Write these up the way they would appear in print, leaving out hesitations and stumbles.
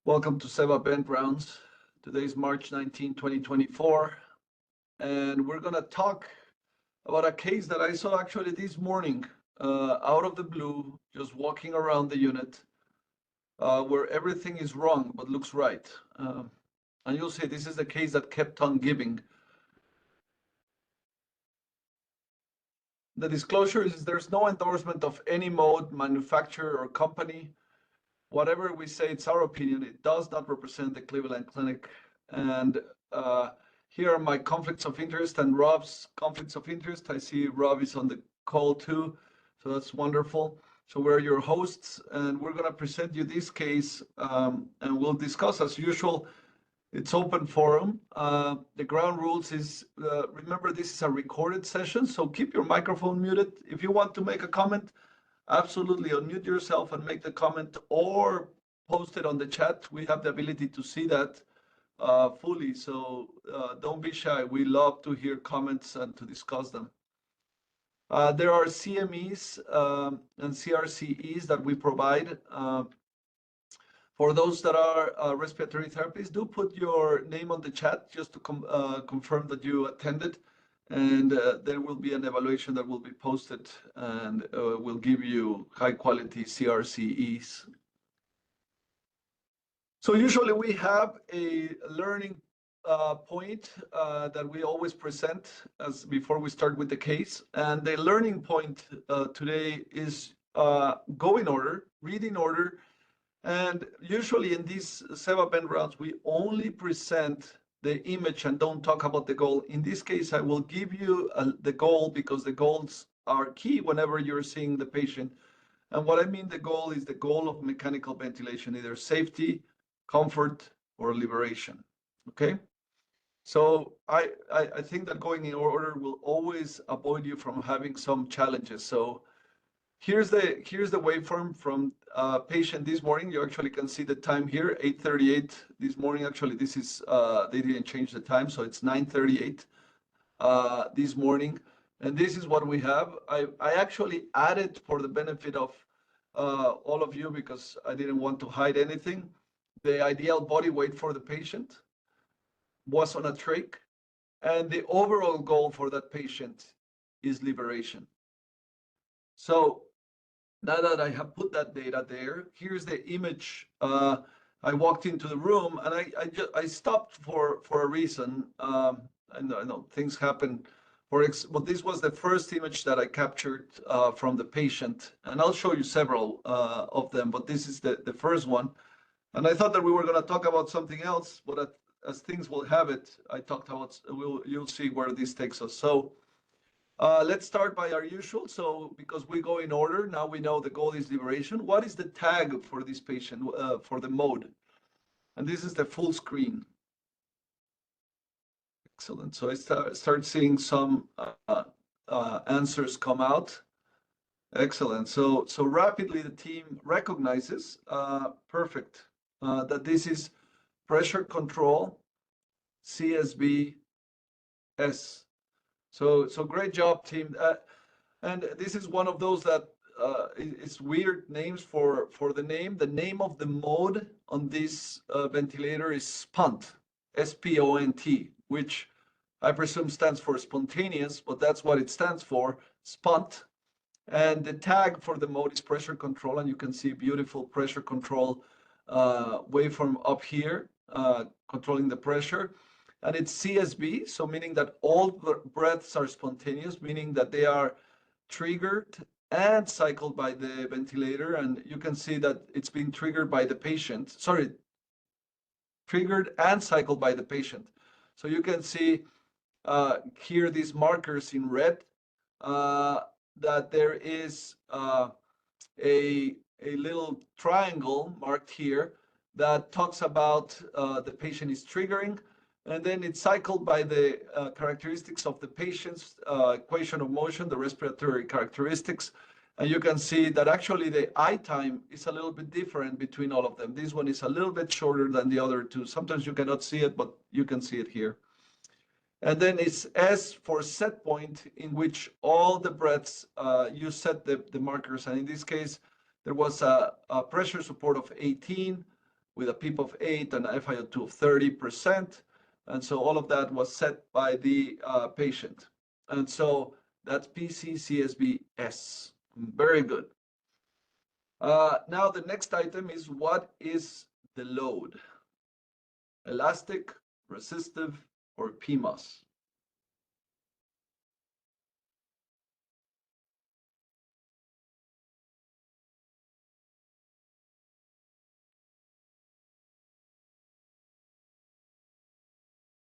Welcome to SEVA VentRounds. Today is March 19, 2024, and we're going to talk about a case that I saw actually this morning out of the blue, just walking around the unit where everything is wrong but looks right. And you'll see this is the case that kept on giving. The disclosure is there's no endorsement of any mode, manufacturer, or company. Whatever we say, it's our opinion. It does not represent the Cleveland Clinic. And here are my conflicts of interest and Rob's conflicts of interest. I see Rob is on the call too, so that's wonderful. So we're your hosts, and we're going to present you this case, and we'll discuss as usual. It's open forum. The ground rules is, remember, this is a recorded session, so keep your microphone muted. If you want to make a comment, absolutely unmute yourself and make the comment or post it on the chat. We have the ability to see that fully, so don't be shy. We love to hear comments and to discuss them. There are CMEs and CRCEs that we provide. For those that are respiratory therapists, do put your name on the chat just to confirm that you attended. And there will be an evaluation that will be posted, and will give you high-quality CRCEs. So usually we have a learning point that we always present as before we start with the case. And the learning point today is go in order, read in order. And usually in these SEVA VentRounds, we only present the image and don't talk about the goal. In this case, I will give you the goal because the goals are key whenever you're seeing the patient. And what I mean the goal is the goal of mechanical ventilation, either safety, comfort, or liberation, okay? So I think that going in order will always avoid you from having some challenges. So here's the waveform from patient this morning. You actually can see the time here, 8:38 this morning. Actually, this is they didn't change the time, so it's 9:38 this morning. And this is what we have. I actually added for the benefit of all of you because I didn't want to hide anything. The ideal body weight for the patient was on a trach, and the overall goal for that patient is liberation. So now that I have put that data there, here's the image. I walked into the room and I stopped for a reason. I know things happen. But this was the first image that I captured from the patient, and I'll show you several of them. But this is the first one, and I thought that we were going to talk about something else. But as things will have it, I talked about. You'll see where this takes us. So. Let's start by our usual. So because we go in order, now we know the goal is liberation. What is the tag for this patient, for the mode? And this is the full screen. Excellent. So I start seeing some answers come out. Excellent. So rapidly the team recognizes, perfect, that this is pressure control, CSB, S. So great job, team. And this is one of those that it's weird names for the name. The name of the mode on this ventilator is SPONT, S-P-O-N-T, which I presume stands for spontaneous, but that's what it stands for, SPONT. And the tag for the mode is pressure control, and you can see beautiful pressure control waveform up here, controlling the pressure. And it's CSB, so meaning that all breaths are spontaneous, meaning that they are triggered and cycled by the ventilator. And you can see that it's being triggered by the patient. Sorry, triggered and cycled by the patient. So you can see here these markers in red, that there is a little triangle marked here that talks about the patient is triggering. And then it's cycled by the characteristics of the patient's equation of motion, the respiratory characteristics. And you can see that actually the I time is a little bit different between all of them. This one is a little bit shorter than the other two. Sometimes you cannot see it, but you can see it here. And then it's S for set point, in which all the breaths, you set the markers. And in this case, there was a pressure support of 18, with a PEEP of 8 and a FiO2 of 30%. And so all of that was set by the patient. And so that's PCCSBS. Very good. Now the next item is, what is the load? Elastic, resistive, or PMOS?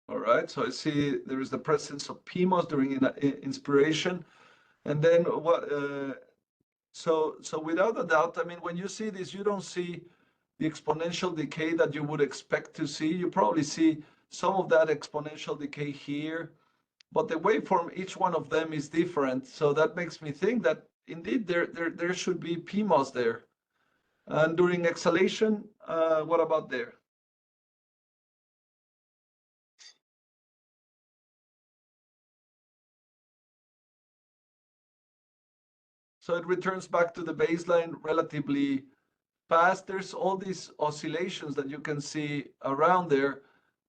All right, so I see there is the presence of PMOS during inspiration. And then what? So without a doubt, I mean, when you see this, you don't see the exponential decay that you would expect to see. You probably see some of that exponential decay here, but the waveform, each one of them is different. So that makes me think that indeed there should be PMOS there. And during exhalation, what about there? So it returns back to the baseline relatively fast. There's all these oscillations that you can see around there,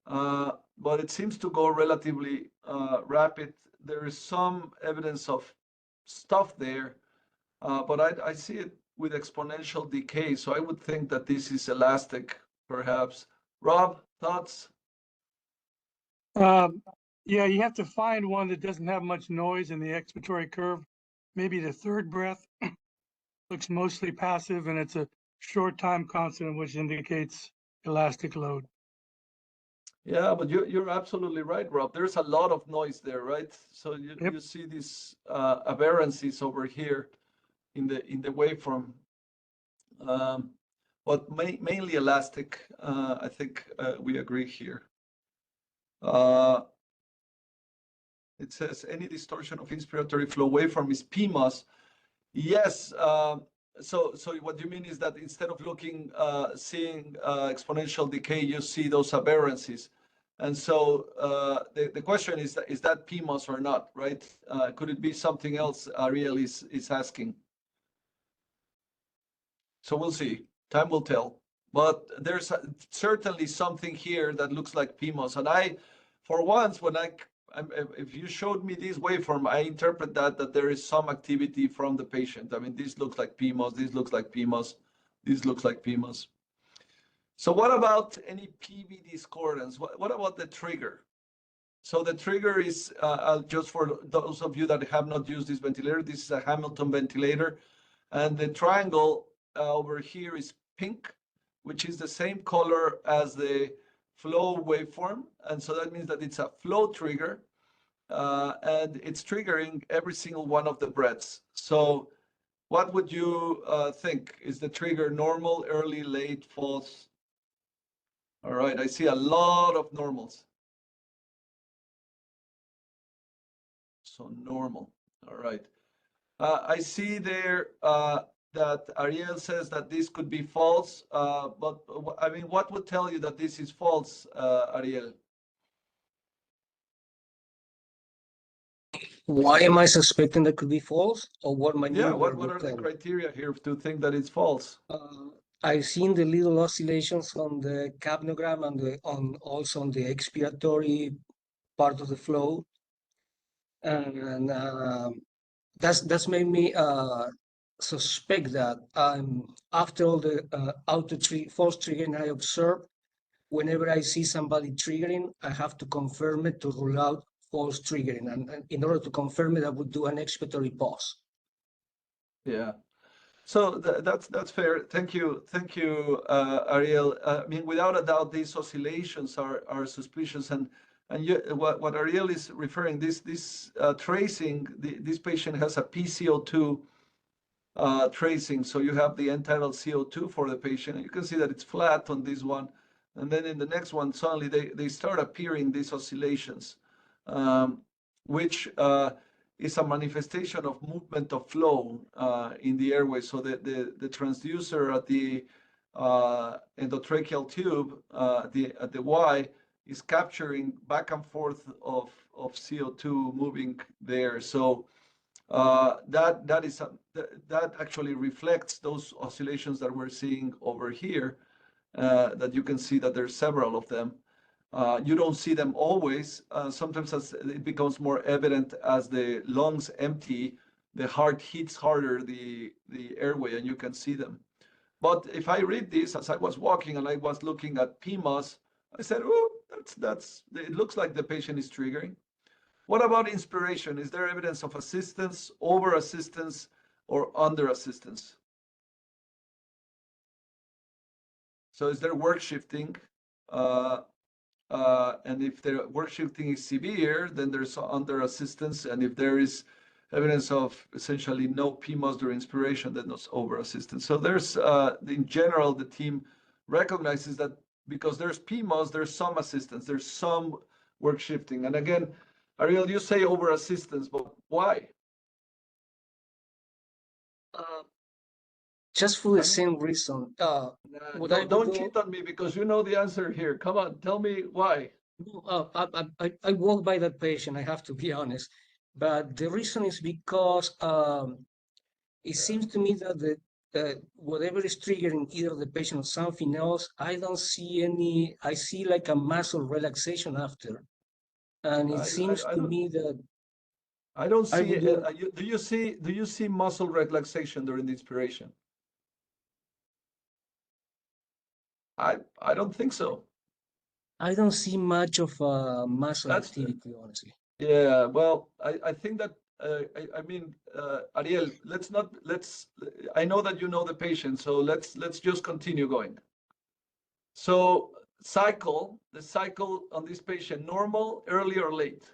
but it seems to go relatively rapid. There is some evidence of stuff there, but I see it with exponential decay. So I would think that this is elastic, perhaps. Rob, thoughts? Yeah, you have to find one that doesn't have much noise in the expiratory curve. Maybe the third breath looks mostly passive, and it's a short time constant, which indicates elastic load. Yeah, but you're absolutely right, Rob. There's a lot of noise there, right? So Yep. you see these aberrancies over here in the waveform, but mainly elastic. I think we agree here. It says any distortion of inspiratory flow waveform is PMOS. Yes. So what you mean is that instead of seeing exponential decay, you see those aberrancies. And so the question is that PMOS or not, right? Could it be something else? Ariel is asking. So we'll see. Time will tell. But there's certainly something here that looks like PMOS. And for once, if you showed me this waveform, I interpret that there is some activity from the patient. I mean, this looks like PMOS, this looks like PMOS, this looks like PMOS. So what about any PV discordance? What about the trigger? So the trigger is, just for those of you that have not used this ventilator, this is a Hamilton ventilator. And the triangle over here is pink, which is the same color as the flow waveform. And so that means that it's a flow trigger, and it's triggering every single one of the breaths. So what would you think? Is the trigger normal, early, late, false? All right, I see a lot of normals. So normal. All right. I see there that Ariel says that this could be false, but I mean, what would tell you that this is false, Ariel? Why am I suspecting that could be false, or what my Yeah, neural what would are the tell me? criteria here to think that it's false? I've seen the little oscillations on the capnogram and also on the expiratory part of the flow, and that's made me suspect that after all the false triggering I observe, whenever I see somebody triggering, I have to confirm it to rule out false triggering, and in order to confirm it, I would do an expiratory pause. Yeah. So that's fair. Thank you, Ariel. I mean, without a doubt, these oscillations are suspicious, and what Ariel is referring this tracing. This patient has a PCO2 tracing, so you have the end-tidal CO2 for the patient, and you can see that it's flat on this one, and then in the next one, suddenly they start appearing these oscillations, which is a manifestation of movement of flow in the airway. So the transducer at the endotracheal tube, at the Y, is capturing back and forth of CO2 moving there. So that actually reflects those oscillations that we're seeing over here. that you can see that there's several of them. You don't see them always. Sometimes as it becomes more evident as the lungs empty, the heart hits harder the airway, and you can see them. But if I read this as I was walking and I was looking at PMOS, I said, oh, it looks like the patient is triggering. What about inspiration? Is there evidence of assistance, over assistance, or under assistance? So is there work shifting? And if the work shifting is severe, then there's under assistance. And if there is evidence of essentially no PMOS during inspiration, then there's over assistance. So there's, in general, the team recognizes that because there's PMOS, there's some assistance, there's some work shifting. And again, Ariel, you say over assistance, but why? Just for the same reason. Don't cheat on me because you know the answer here. Come on, tell me why. I walk by that patient, I have to be honest. But the reason is because it seems to me that whatever is triggering either the patient or something else, I don't see any, I see like a muscle relaxation after. And it seems to me that I don't see. Do you see muscle relaxation during the inspiration? I don't think so. I don't see much of muscle activity, honestly. Yeah, well, I think that I mean, Ariel, I know that you know the patient, so let's just continue going. So the cycle on this patient, normal, early or late?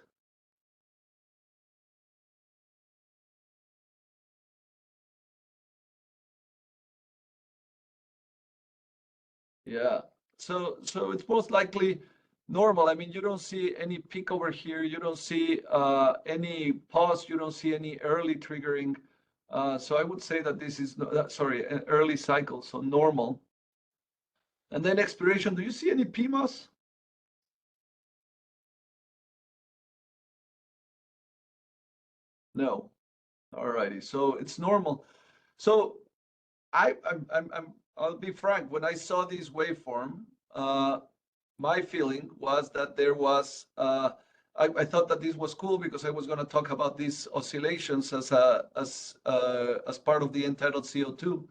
Yeah, so it's most likely normal. I mean, you don't see any peak over here. You don't see any pause. You don't see any early triggering. So I would say that this is, sorry, an early cycle, so normal. And then expiration, do you see any PMOS? No. All righty, so it's normal. So I'll be frank. When I saw this waveform, my feeling was that there was. I thought that this was cool because I was going to talk about these oscillations as part of the entitled CO2.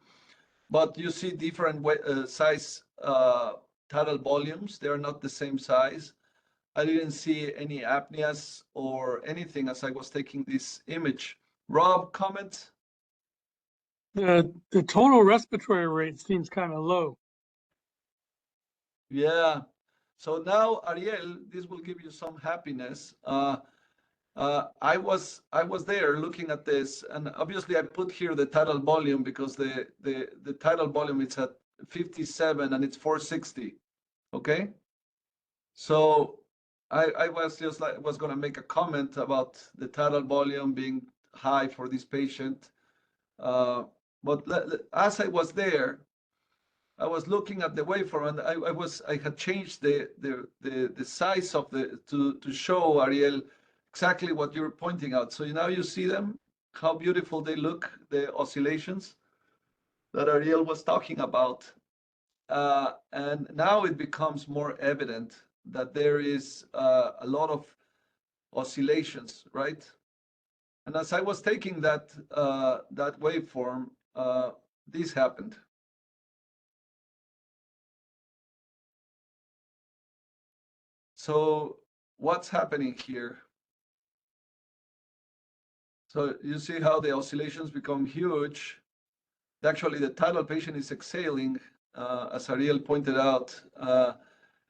But you see different size tidal volumes. They are not the same size. I didn't see any apneas or anything as I was taking this image. Rob, comment? The total respiratory rate seems kind of low. Yeah. So now, Ariel, this will give you some happiness. I was there looking at this, and obviously I put here the tidal volume because the tidal volume is at 57 and it's 460. Okay. So I was just like was going to make a comment about the tidal volume being high for this patient. But as I was there, I was looking at the waveform, and I had changed the size of to show Ariel exactly what you're pointing out. So now you see them, how beautiful they look, the oscillations that Ariel was talking about. And now it becomes more evident that there is a lot of oscillations, right? And as I was taking that waveform, this happened. So what's happening here? So you see how the oscillations become huge. Actually, the tidal patient is exhaling, as Ariel pointed out.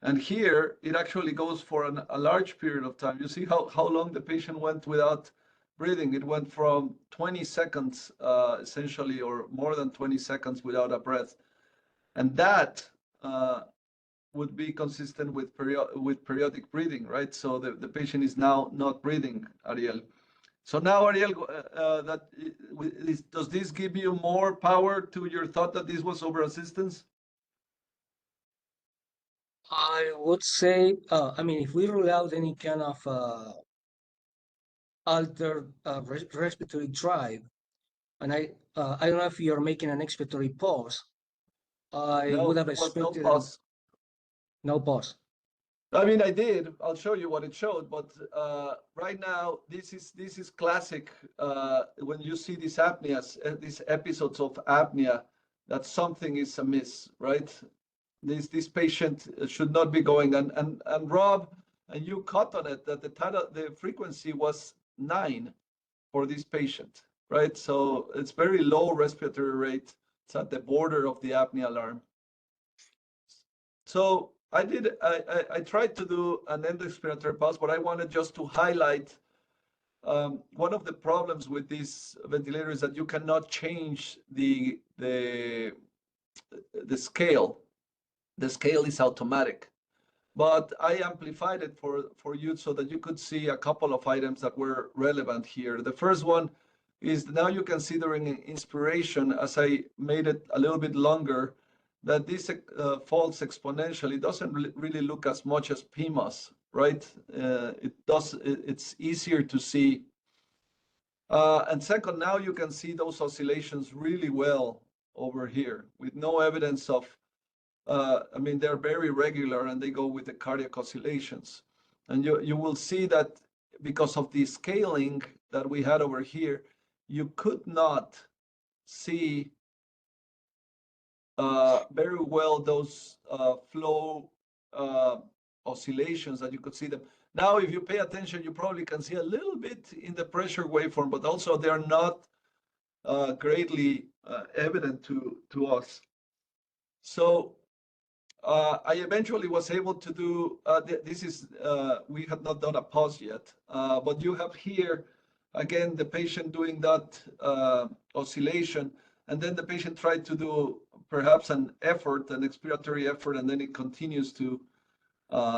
And here, it actually goes for a large period of time. You see how long the patient went without breathing. It went from 20 seconds, essentially, or more than 20 seconds without a breath. And that would be consistent with periodic breathing, right? So the patient is now not breathing, Ariel. So now, Ariel, does this give you more power to your thought that this was over assistance? I would say, I mean, if we rule out any kind of altered respiratory drive, and I don't know if you're making an expiratory pause, I No, would have there was no expected pause. no pause. I mean, I did. I'll show you what it showed, but right now, this is classic. When you see these apneas, these episodes of apnea, that something is amiss, right? This patient should not be going. And Rob, and you caught on it that the frequency was 9 for this patient, right? So it's very low respiratory rate. It's at the border of the apnea alarm. So I tried to do an end-expiratory pulse, but I wanted just to highlight one of the problems with this ventilator is that you cannot change the scale. The scale is automatic, but I amplified it for you so that you could see a couple of items that were relevant here. The first one is now you can see during inspiration, as I made it a little bit longer, that this falls exponentially. It doesn't really look as much as PMOS, right? It's easier to see. And second, now you can see those oscillations really well over here with no evidence of, I mean, they're very regular and they go with the cardiac oscillations. And you will see that because of the scaling that we had over here, you could not see very well those flow oscillations that you could see them. Now, if you pay attention, you probably can see a little bit in the pressure waveform, but also they are not greatly evident to us. So I eventually was able to do, this is, we had not done a pause yet, but you have here, again, the patient doing that oscillation, and then the patient tried to do perhaps an effort, an expiratory effort, and then it continues to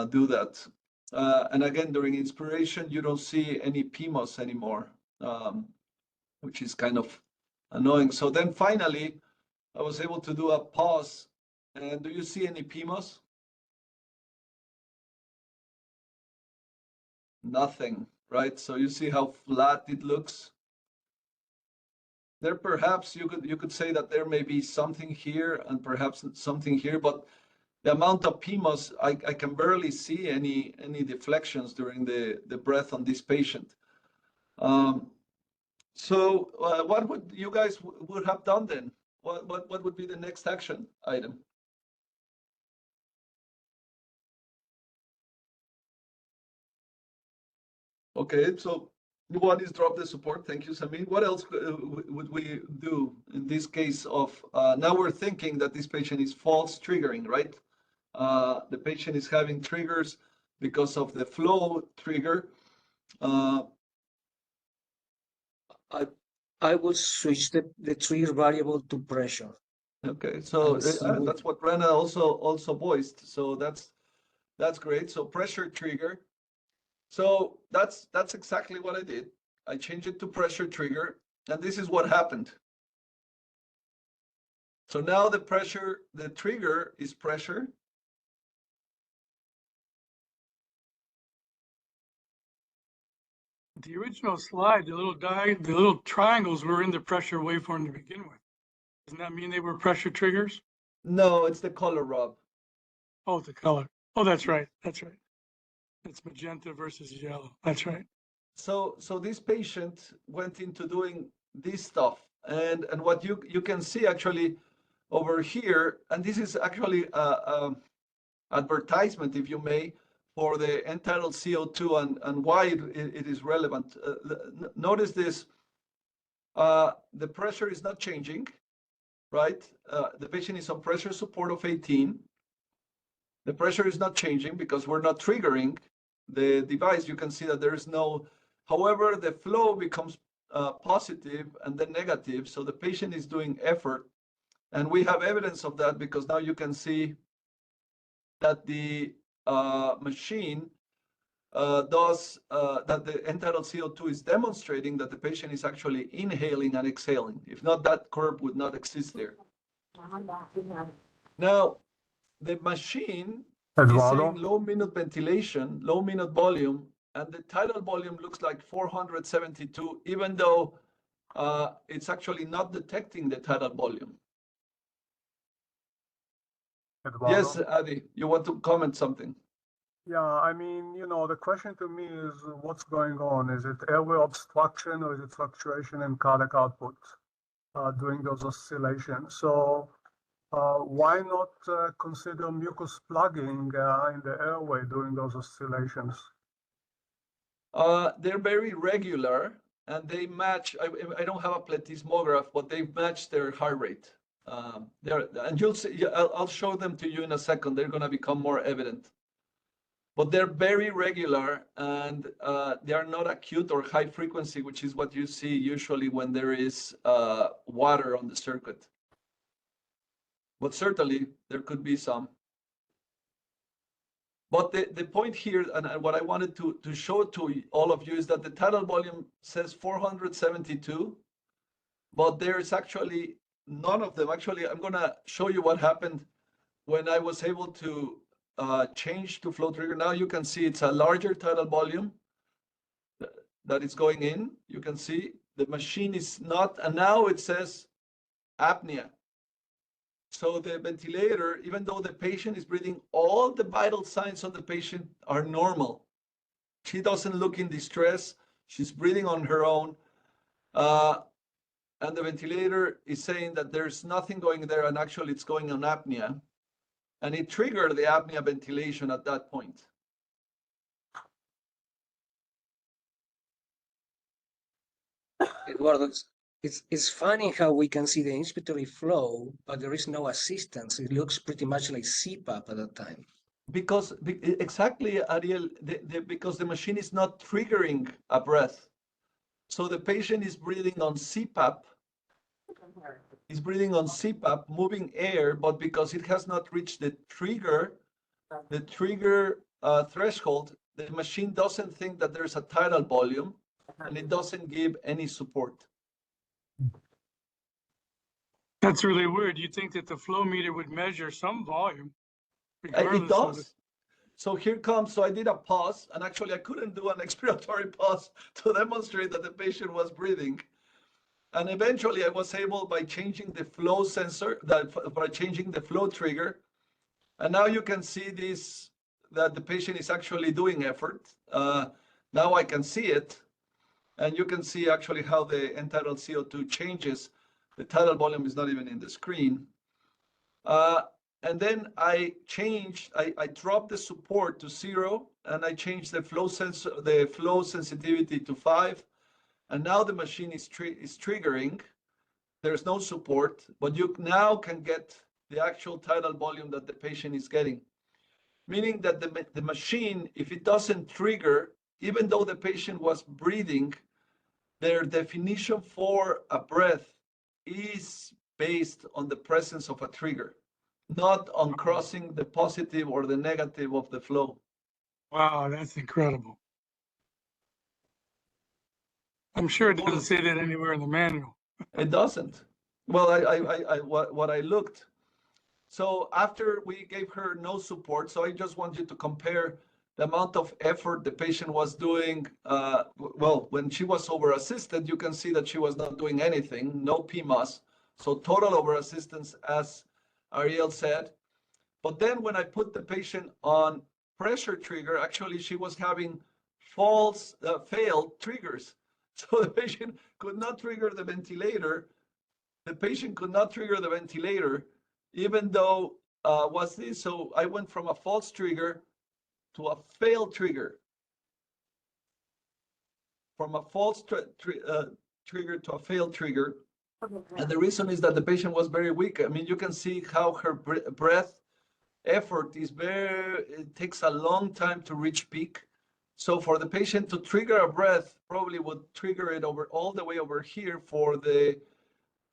do that. And again, during inspiration, you don't see any PMOS anymore, which is kind of annoying. So then finally, I was able to do a pause. And do you see any PMOS? Nothing, right? So you see how flat it looks. There perhaps you could say that there may be something here and perhaps something here, but the amount of PMOS, I can barely see any deflections during the breath on this patient. So what would you guys would have done then? What would be the next action item? Okay, so one is drop the support. Thank you, Samin. What else would we do in this case of, now we're thinking that this patient is false triggering, right? The patient is having triggers because of the flow trigger. I will switch the trigger variable to pressure. Okay, so that's what Rena also voiced. So that's great. So pressure trigger. So that's exactly what I did. I changed it to pressure trigger, and this is what happened. So now the trigger is pressure. The original slide, the little triangles were in the pressure waveform to begin with. Doesn't that mean they were pressure triggers? No, it's the color, Rob. Oh, the color. Oh, that's right. That's right. It's magenta versus yellow. That's right. So this patient went into doing this stuff, and what you can see actually over here, and this is actually advertisement, if you may, for the entitled CO2 and why it is relevant. Notice this, the pressure is not changing, right? The patient is on pressure support of 18. The pressure is not changing because we're not triggering the device. You can see that there is no, however, the flow becomes positive and then negative. So the patient is doing effort. And we have evidence of that because now you can see that the machine that the entitled CO2 is demonstrating that the patient is actually inhaling and exhaling. If not, that curve would not exist there. Now, the machine is saying low minute ventilation, low minute volume, and the tidal volume looks like 472, even though it's actually not detecting the tidal volume. Eduardo. Yes, Adi, you want to comment something? Yeah, I mean, the question to me is what's going on? Is it airway obstruction or is it fluctuation in cardiac output during those oscillations? So why not consider mucus plugging in the airway during those oscillations? They're very regular and they match. I don't have a plethysmograph, but they match their heart rate. And you'll see. I'll show them to you in a second. They're going to become more evident. But they're very regular and they are not acute or high frequency, which is what you see usually when there is water on the circuit. But certainly there could be some. But the point here, and what I wanted to show to all of you, is that the tidal volume says 472, but there's actually none of them. Actually, I'm going to show you what happened when I was able to change to flow trigger. Now you can see it's a larger tidal volume that is going in. You can see the machine is not, and now it says apnea. So the ventilator, even though the patient is breathing, all the vital signs of the patient are normal. She doesn't look in distress. She's breathing on her own. And the ventilator is saying that there's nothing going there, and actually it's going on apnea. And it triggered the apnea ventilation at that point. Eduardo, it's funny how we can see the inspiratory flow, but there is no assistance. It looks pretty much like CPAP at that time. Because exactly, Ariel, because the machine is not triggering a breath. So the patient is breathing on CPAP. He's breathing on CPAP, moving air, but because it has not reached the trigger threshold, the machine doesn't think that there's a tidal volume, and it doesn't give any support. That's really weird. You'd think that the flow meter would measure some volume. It does. So here comes, so I did a pause, and actually I couldn't do an expiratory pause to demonstrate that the patient was breathing. And eventually I was able, by changing the flow sensor, by changing the flow trigger, and now you can see this, that the patient is actually doing effort. Now I can see it, and you can see actually how the end-tidal CO2 changes. The tidal volume is not even in the screen. And then I dropped the support to 0, and I changed the flow sensitivity to 5. And now the machine is triggering. There's no support, but you now can get the actual tidal volume that the patient is getting. Meaning that the machine, if it doesn't trigger, even though the patient was breathing, their definition for a breath is based on the presence of a trigger, not on crossing the positive or the negative of the flow. Wow, that's incredible. I'm sure it doesn't say that anywhere in the manual. It doesn't. Well, what I looked. So after we gave her no support, so I just want you to compare the amount of effort the patient was doing. Well, when she was over assisted, you can see that she was not doing anything, no PMAS. So total over assistance, as Ariel said. But then when I put the patient on pressure trigger, actually she was having failed triggers. So the patient could not trigger the ventilator. The patient could not trigger the ventilator, even though was this. So I went from a false trigger to a failed trigger. From a false trigger to a failed trigger. And the reason is that the patient was very weak. I mean, you can see how her breath effort is it takes a long time to reach peak. So for the patient to trigger a breath, probably would trigger it all the way over here for the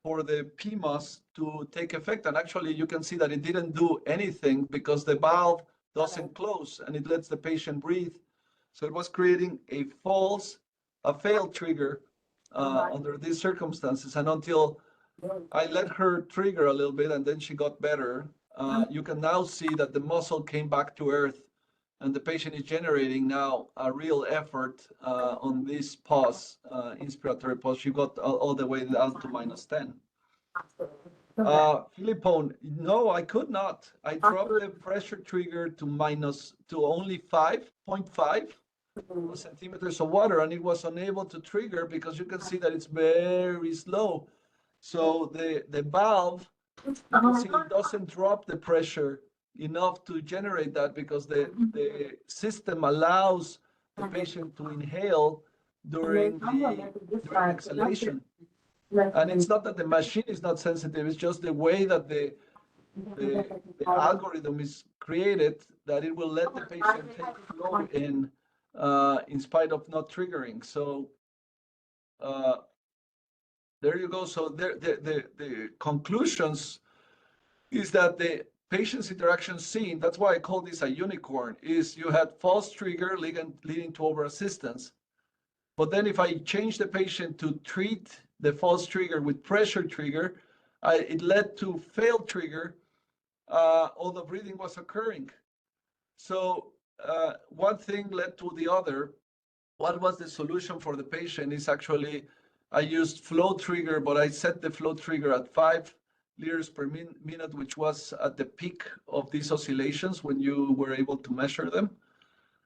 PMAS to take effect. And actually you can see that it didn't do anything because the valve doesn't close and it lets the patient breathe. So it was creating a failed trigger under these circumstances. And until I let her trigger a little bit and then she got better, you can now see that the muscle came back to earth and the patient is generating now a real effort on this pause, inspiratory pause. She got all the way down to -10. Philippone, no, I could not. I dropped the pressure trigger to only 5.5 centimeters of water, and it was unable to trigger because you can see that it's very slow. So the valve, you can see it doesn't drop the pressure enough to generate that because the system allows the patient to inhale during exhalation. And it's not that the machine is not sensitive, it's just the way that the algorithm is created that it will let the patient take flow in spite of not triggering. So there you go. So the conclusions is that the patient's interaction scene, that's why I call this a unicorn, is you had false trigger leading to overassistance. But then if I change the patient to treat the false trigger with pressure trigger, it led to failed trigger, although breathing was occurring. So one thing led to the other. What was the solution for the patient is actually, I used flow trigger, but I set the flow trigger at 5 liters per minute, which was at the peak of these oscillations when you were able to measure them.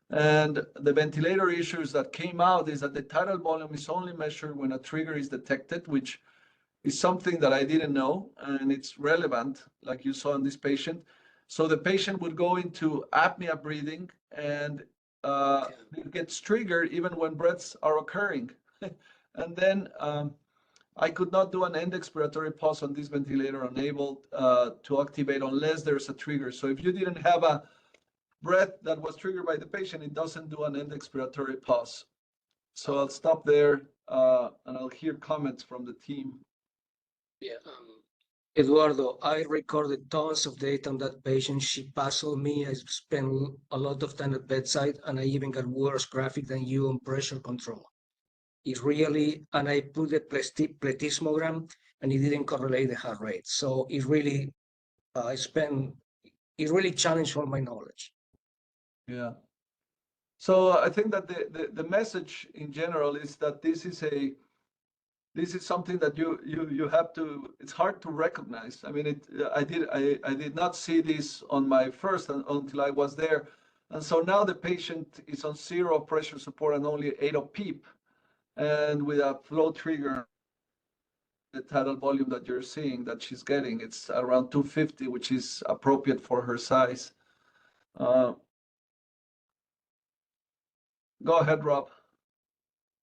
And the ventilator issues that came out is that the tidal volume is only measured when a trigger is detected, which is something that I didn't know, and it's relevant, like you saw in this patient. So the patient would go into apnea breathing, and it gets triggered even when breaths are occurring. And then I could not do an end expiratory pause on this ventilator, unable to activate unless there's a trigger. So if you didn't have a breath that was triggered by the patient, it doesn't do an end expiratory pause. So I'll stop there and I'll hear comments from the team. Yeah, Eduardo, I recorded tons of data on that patient. She puzzled me. I spent a lot of time at bedside, and I even got worse graphic than you on pressure control. It really, and I put the plethysmogram, and it didn't correlate the heart rate. So it really, it really challenged all my knowledge. Yeah. So I think that the message in general is that this is something that you have to, it's hard to recognize. I mean, I did not see this on my first until I was there. And so now the patient is on 0 pressure support and only 8 of PEEP. And with a flow trigger, the tidal volume that you're seeing that she's getting, it's around 250, which is appropriate for her size. Go ahead, Rob.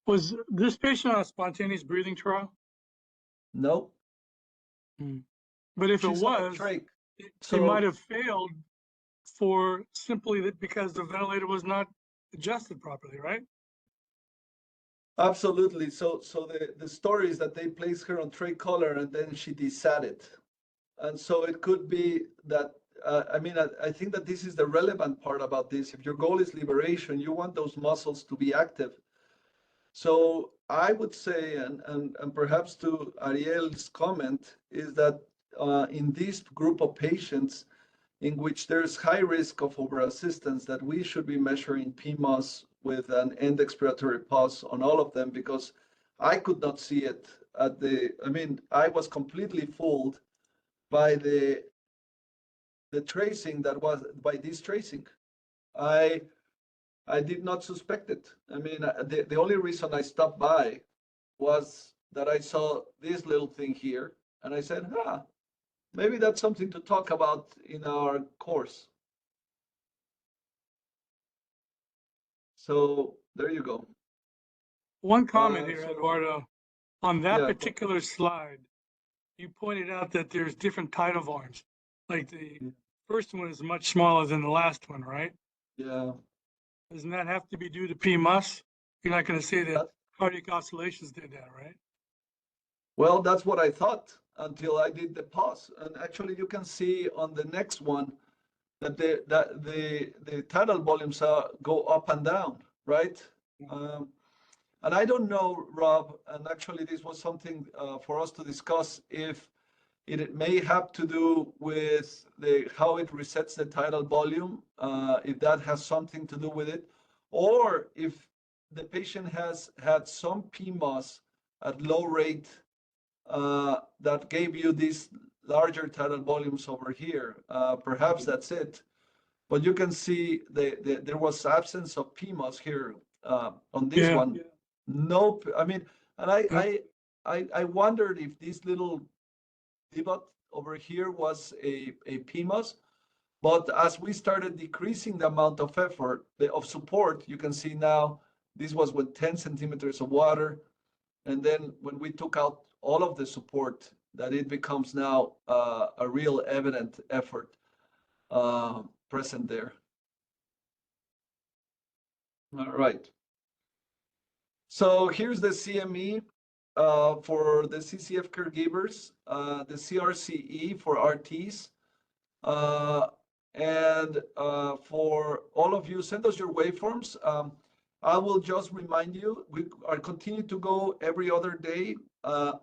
Was this patient on a spontaneous breathing trial? No. But if She's it on a was, trach. she might have failed for simply that because the ventilator was not adjusted properly, right? Absolutely. So the story is that they placed her on trach collar and then she desatted. And so it could be that, I think that this is the relevant part about this. If your goal is liberation, you want those muscles to be active. So I would say, and perhaps to Ariel's comment, is that in this group of patients in which there's high risk of overassistance, that we should be measuring PMOS with an end expiratory pause on all of them, because I could not see it at I was completely fooled by the tracing that was by this tracing. I did not suspect it. I mean, the only reason I stopped by was that I saw this little thing here, and I said, maybe that's something to talk about in our course. So there you go. One comment here, Eduardo. On that particular slide, you pointed out that there's different tidal volumes. Like the first one is much smaller than the last one, right? Yeah. Doesn't that have to be due to PMUS? You're not going to say that cardiac oscillations did that, right? Well, that's what I thought until I did the pause. And actually, you can see on the next one that the tidal volumes go up and down, right? And I don't know, Rob, and actually this was something for us to discuss, if it may have to do with how it resets the tidal volume, if that has something to do with it, or if the patient has had some PMOS at low rate that gave you this larger tidal volumes over here. Perhaps that's it. But you can see there was absence of PMOS here on this one. Yeah. Nope. I mean, and I wondered if this little divot over here was a PMOS. But as we started decreasing the amount of effort, of support, you can see now this was with 10 centimeters of water. And then when we took out all of the support, that it becomes now a real evident effort present there. All right. So here's the CME for the CCF caregivers, the CRCE for RTs. And for all of you, send us your waveforms. I will just remind you, we are continuing to go every other day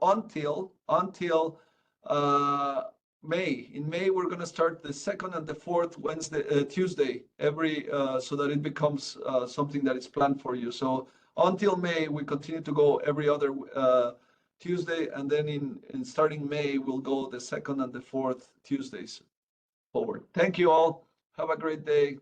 until May. In May, we're going to start the second and the fourth Tuesday, so that it becomes something that is planned for you. So until May, we continue to go every other Tuesday, and then in starting May, we'll go the second and the fourth Tuesdays forward. Thank you all. Have a great day.